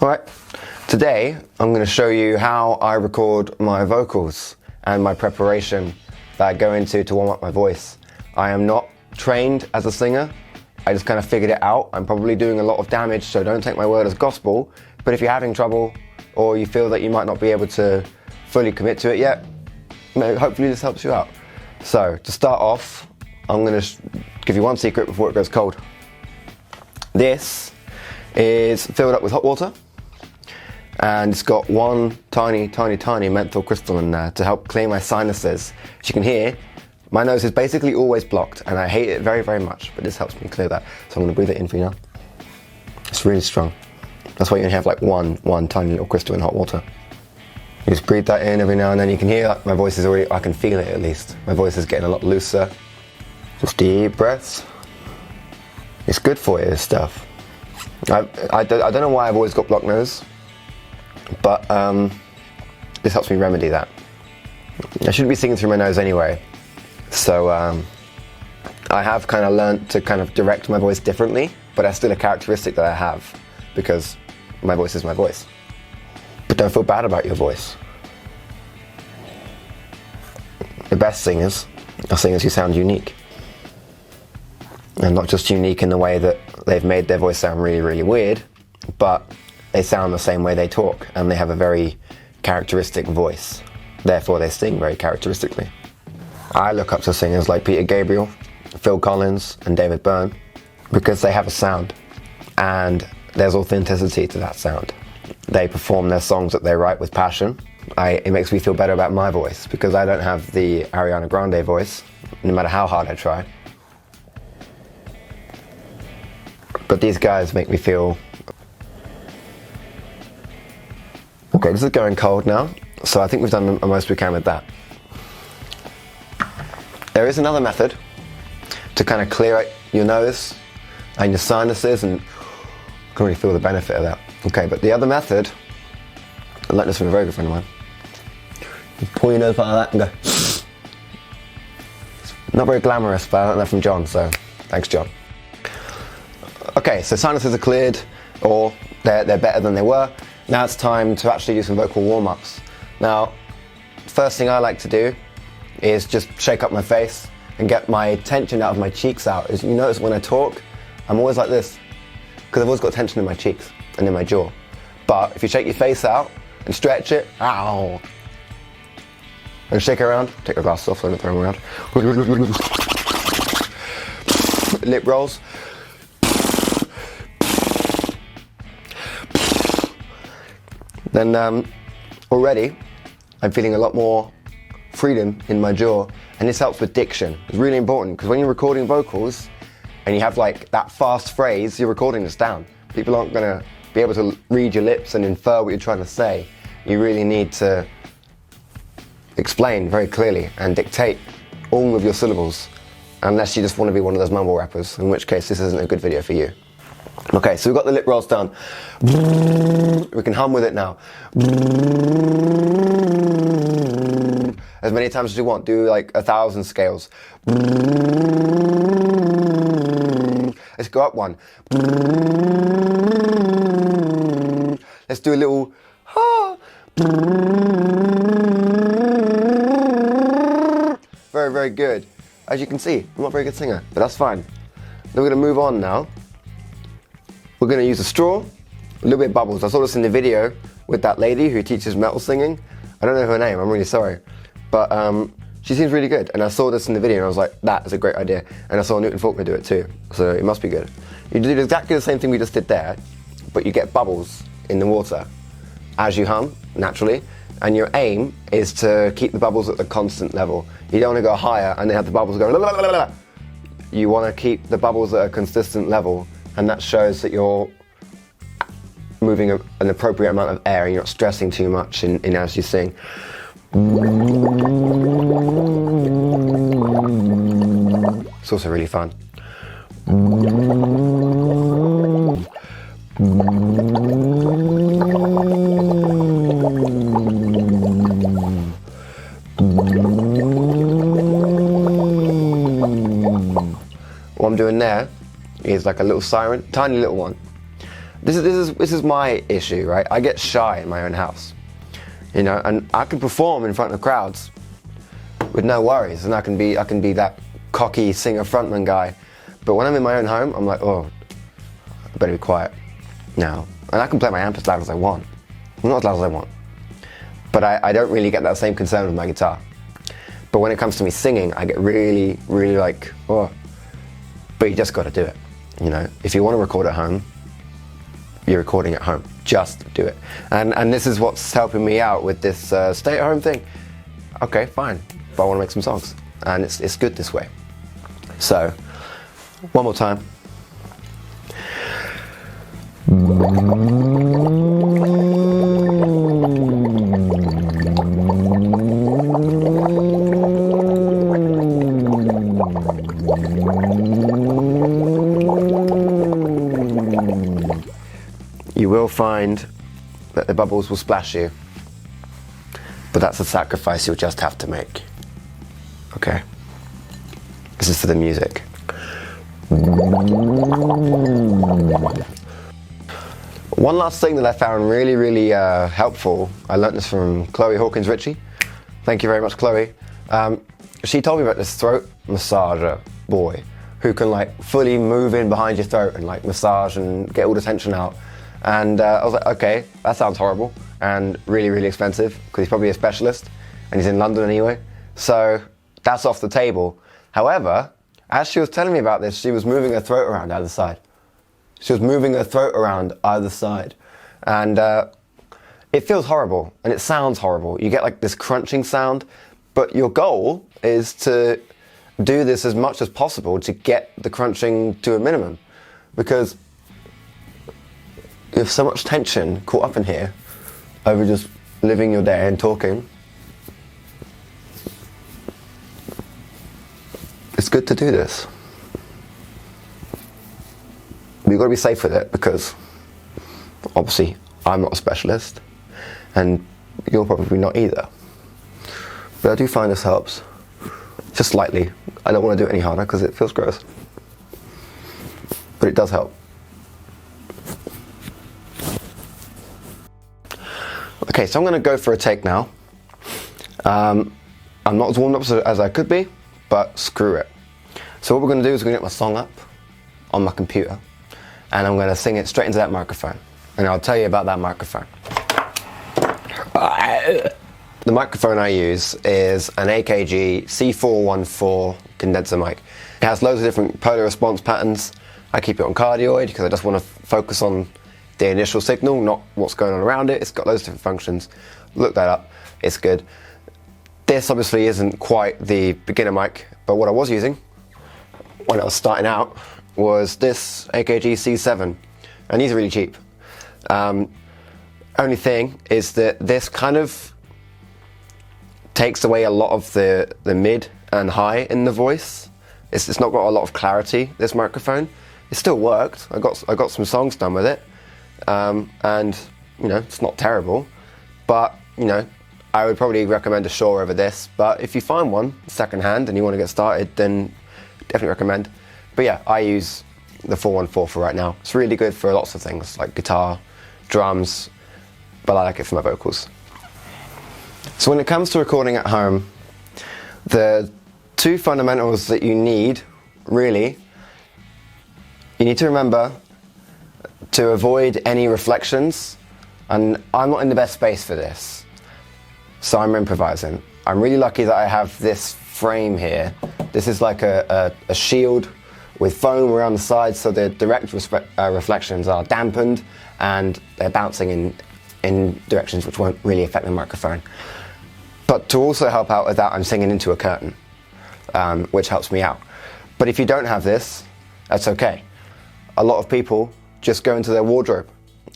Alright, today I'm going to show you how I record my vocals and my preparation that I go into to warm up my voice. I am not trained as a singer, I just kind of figured it out. I'm probably doing a lot of damage, so don't take my word as gospel, but if you're having trouble or you feel that you might not be able to fully commit to it yet, hopefully this helps you out. So to start off, I'm going to give you one secret before it goes cold. This is filled up with hot water, and it's got one tiny menthol crystal in there to help clear my sinuses. As you can hear, my nose is basically always blocked and I hate it very much, but this helps me clear that. So I'm going to breathe it in for you now. It's really strong. That's why you can have like one tiny little crystal in hot water. You just breathe that in every now and then. You can hear that my voice is already, I can feel it at least. My voice is getting a lot looser. Just deep breaths. It's good for you, this stuff. I don't know why I've always got blocked nose, but this helps me remedy that. I shouldn't be singing through my nose anyway, so I have kind of learnt to kind of direct my voice differently, but that's still a characteristic that I have, because my voice is my voice. But don't feel bad about your voice. The best singers are singers who sound unique. And not just unique in the way that they've made their voice sound really weird, but they sound the same way they talk, and they have a very characteristic voice. Therefore they sing very characteristically. I look up to singers like Peter Gabriel, Phil Collins and David Byrne, because they have a sound, and there's authenticity to that sound. They perform their songs that they write with passion. It makes me feel better about my voice, because I don't have the Ariana Grande voice, no matter how hard I try. But these guys make me feel... Okay, this is going cold now, so I think we've done the most we can with that. There is another method to kind of clear out your nose and your sinuses, and I can really feel the benefit of that. Okay, but the other method, I learned this from a very good friend of mine. You pull your nose like that and go... Not very glamorous, but I learned that from John, so thanks, John. Okay, so sinuses are cleared, or they're better than they were. Now it's time to actually do some vocal warm-ups. Now, first thing I like to do is just shake up my face and get my tension out of my cheeks out. As you notice when I talk, I'm always like this, because I've always got tension in my cheeks and in my jaw. But if you shake your face out and stretch it, ow, and shake it around, take your glasses off so I don't throw them around. Lip rolls. Then already I'm feeling a lot more freedom in my jaw, and this helps with diction. It's really important, because when you're recording vocals and you have like that fast phrase, you're recording this down. People aren't going to be able to read your lips and infer what you're trying to say. You really need to explain very clearly and dictate all of your syllables, unless you just want to be one of those mumble rappers, in which case this isn't a good video for you. Okay, so we've got the lip rolls done. We can hum with it now. As many times as you want. Do like 1,000 scales. Let's go up one. Let's do a little ha. Very good. As you can see, I'm not a very good singer, but that's fine. Then we're going to move on now. We're going to use a straw, a little bit of bubbles. I saw this in the video with that lady who teaches metal singing. I don't know her name, I'm really sorry. But she seems really good. And I saw this in the video and I was like, that is a great idea. And I saw Newton Faulkner do it too, so it must be good. You do exactly the same thing we just did there, but you get bubbles in the water as you hum, naturally. And your aim is to keep the bubbles at a constant level. You don't want to go higher and then have the bubbles go la la la la. You want to keep the bubbles at a consistent level, and that shows that you're moving an appropriate amount of air and you're not stressing too much in as you sing. It's also really fun. What I'm doing there is like a little siren, tiny little one. this is my issue, right? I get shy in my own house, you know, and I can perform in front of crowds with no worries, and I can be that cocky singer frontman guy. But when I'm in my own home, I'm like, oh, I better be quiet now. And I can play my amp as loud as I want. Well, not as loud as I want. But I don't really get that same concern with my guitar. But when it comes to me singing, I get really, really like, oh. But you just got to do it, you know. If you want to record at home, you're recording at home. Just do it. And this is what's helping me out with this stay-at-home thing. Okay, fine. But I want to make some songs, and it's good this way. So, one more time. You will find that the bubbles will splash you, but that's a sacrifice you'll just have to make. Okay? This is for the music. One last thing that I found really, really helpful, I learnt this from Chloe Hawkins Ritchie. Thank you very much, Chloe. She told me about this throat massager boy who can like fully move in behind your throat and like massage and get all the tension out. And I was like, okay, that sounds horrible and really, really expensive because he's probably a specialist and he's in London anyway. So that's off the table. However, as she was telling me about this, she was moving her throat around either side. She was moving her throat around either side. And it feels horrible and it sounds horrible. You get like this crunching sound, but your goal is to do this as much as possible to get the crunching to a minimum, because you have so much tension caught up in here over just living your day and talking. It's good to do this. But you've got to be safe with it, because obviously I'm not a specialist and you're probably not either. But I do find this helps, just slightly. I don't want to do it any harder because it feels gross. But it does help. Okay, so I'm going to go for a take now. I'm not as warmed up as I could be, but screw it. So what we're going to do is we're going to get my song up on my computer, and I'm going to sing it straight into that microphone. And I'll tell you about that microphone. The microphone I use is an AKG C414 condenser mic. It has loads of different polar response patterns. I keep it on cardioid because I just want to focus on the initial signal, not what's going on around it. It's got loads of different functions. Look that up, it's good. This obviously isn't quite the beginner mic, but what I was using when I was starting out was this AKG C7, and these are really cheap. Only thing is that this kind of takes away a lot of the mid and high in the voice. It's not got a lot of clarity, this microphone. It still worked. I got some songs done with it. And you know, it's not terrible, but you know, I would probably recommend a Shure over this. But if you find one secondhand and you want to get started, then definitely recommend. But yeah, I use the 414 for right now. It's really good for lots of things like guitar, drums, but I like it for my vocals. So when it comes to recording at home, the two fundamentals that you need, really, you need to remember to avoid any reflections, and I'm not in the best space for this, so I'm improvising. I'm really lucky that I have this frame here. This is like a shield with foam around the sides, so the direct reflections are dampened and they're bouncing in directions which won't really affect the microphone. But to also help out with that, I'm singing into a curtain, which helps me out. But if you don't have this, that's okay. A lot of people just go into their wardrobe.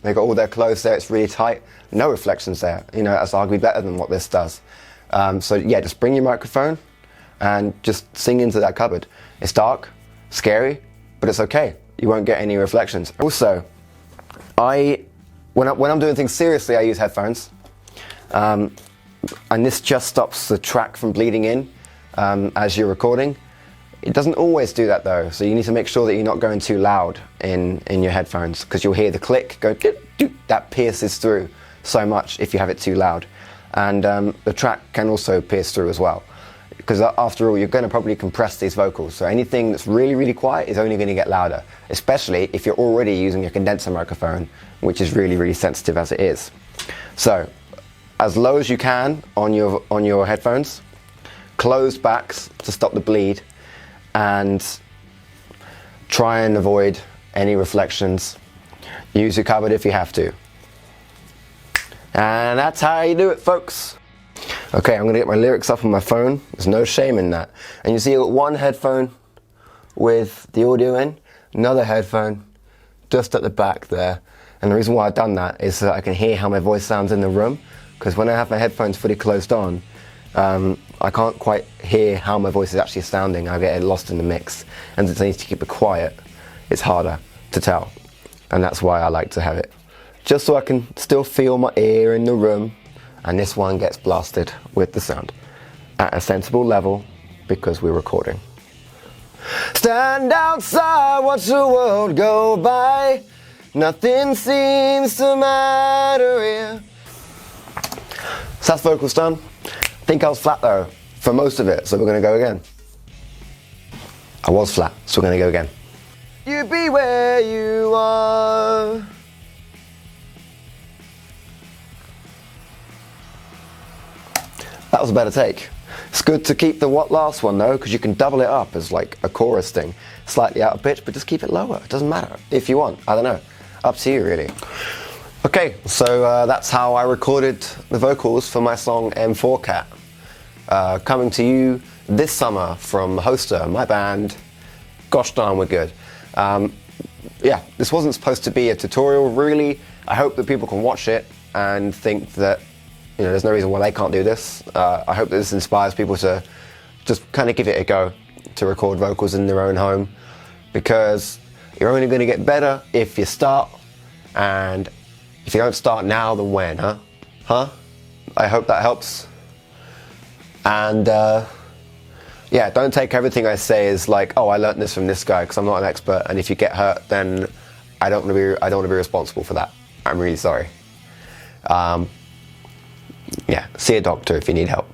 They've got all their clothes there, it's really tight, no reflections there. You know, that's arguably better than what this does. So yeah, just bring your microphone and just sing into that cupboard. It's dark, scary, but it's okay. You won't get any reflections. Also, when I'm doing things seriously, I use headphones. And this just stops the track from bleeding in as you're recording. It doesn't always do that though, so you need to make sure that you're not going too loud in your headphones, because you'll hear the click go doot, doot, that pierces through so much if you have it too loud. And the track can also pierce through as well, because after all, you're going to probably compress these vocals, so anything that's really, really quiet is only going to get louder, especially if you're already using a condenser microphone, which is really, really sensitive as it is. So, as low as you can on your headphones, closed backs to stop the bleed, and try and avoid any reflections. Use your cupboard if you have to. And that's how you do it, folks. Okay, I'm gonna get my lyrics up on my phone. There's no shame in that. And you see I've got one headphone with the audio in, another headphone just at the back there. And the reason why I've done that is so that I can hear how my voice sounds in the room, because when I have my headphones fully closed on, I can't quite hear how my voice is actually sounding. I get lost in the mix, and since I need to keep it quiet, it's harder to tell. And that's why I like to have it, just so I can still feel my ear in the room, and this one gets blasted with the sound at a sensible level, because we're recording. Stand outside, watch the world go by. Nothing seems to matter here. So that's vocals done. I think I was flat though, for most of it, so we're gonna go again. I was flat, so we're gonna go again. You be where you are. That was a better take. It's good to keep the last one though, because you can double it up as like a chorus thing. Slightly out of pitch, but just keep it lower. It doesn't matter, if you want, I don't know. Up to you really. Okay, so that's how I recorded the vocals for my song M4 Cat. Coming to you this summer from Hoster, my band. Gosh darn, we're good. Yeah, this wasn't supposed to be a tutorial really. I hope that people can watch it and think that, you know, there's no reason why they can't do this. I hope that this inspires people to just kind of give it a go, to record vocals in their own home, because you're only going to get better if you start, and if you don't start now, then when, huh? I hope that helps. And yeah, don't take everything I say as like, oh, I learned this from this guy, because I'm not an expert, and if you get hurt, then I don't want to be responsible for that. I'm really sorry. Yeah, see a doctor if you need help.